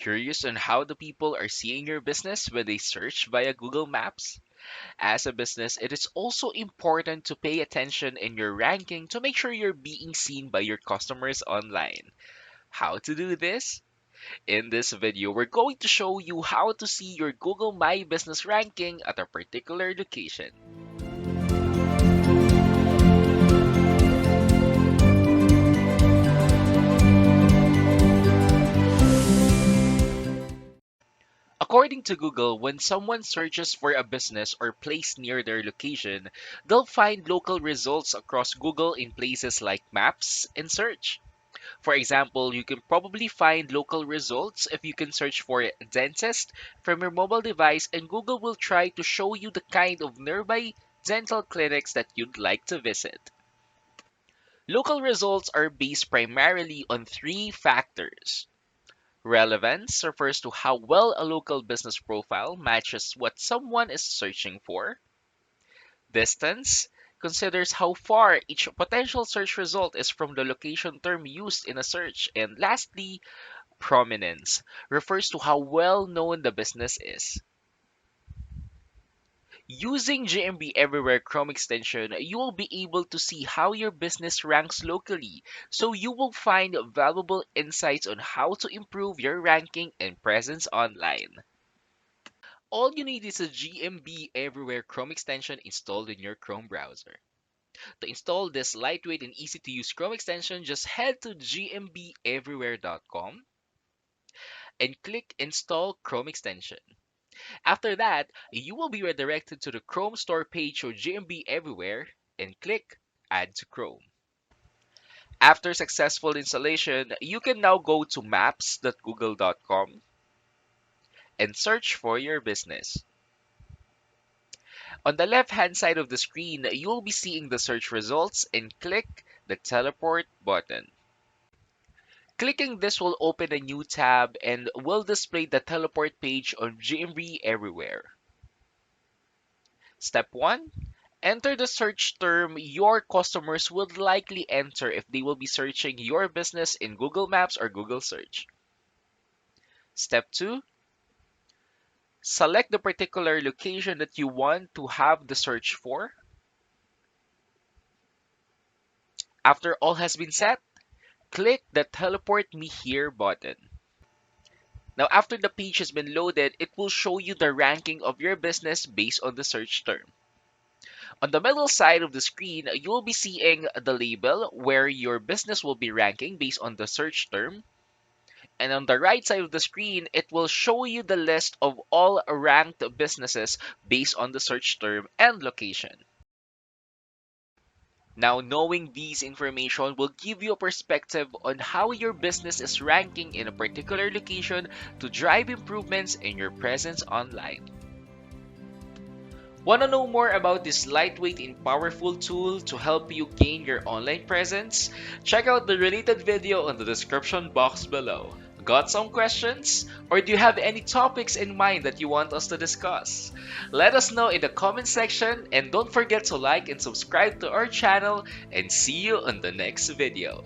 Curious on how the people are seeing your business when they search via Google Maps? As a business, it is also important to pay attention in your ranking to make sure you're being seen by your customers online. How to do this? In this video, we're going to show you how to see your Google My Business ranking at a particular location. According to Google, when someone searches for a business or place near their location, they'll find local results across Google in places like Maps and Search. For example, you can probably find local results if you can search for a dentist from your mobile device, and Google will try to show you the kind of nearby dental clinics that you'd like to visit. Local results are based primarily on three factors. Relevance refers to how well a local business profile matches what someone is searching for. Distance considers how far each potential search result is from the location term used in a search. And lastly, prominence refers to how well known the business is. Using GMB Everywhere Chrome extension, you will be able to see how your business ranks locally, so you will find valuable insights on how to improve your ranking and presence online. All you need is a GMB Everywhere Chrome extension installed in your Chrome browser. To install this lightweight and easy to use Chrome extension, just head to gmbeverywhere.com and click Install Chrome extension. After that, you will be redirected to the Chrome Store page of GMB Everywhere and click Add to Chrome. After successful installation, you can now go to maps.google.com and search for your business. On the left-hand side of the screen, you will be seeing the search results and click the teleport button. Clicking this will open a new tab and will display the teleport page on GMB Everywhere. Step 1. Enter the search term your customers would likely enter if they will be searching your business in Google Maps or Google Search. Step 2. Select the particular location that you want to have the search for. After all has been set, click the Teleport Me Here button. Now, after the page has been loaded, it will show you the ranking of your business based on the search term. On the middle side of the screen, you will be seeing the label where your business will be ranking based on the search term. And on the right side of the screen, it will show you the list of all ranked businesses based on the search term and location. Now, knowing these information will give you a perspective on how your business is ranking in a particular location to drive improvements in your presence online. Want to know more about this lightweight and powerful tool to help you gain your online presence? Check out the related video in the description box below. Got some questions? Or do you have any topics in mind that you want us to discuss? Let us know in the comment section, and don't forget to like and subscribe to our channel, and see you on the next video.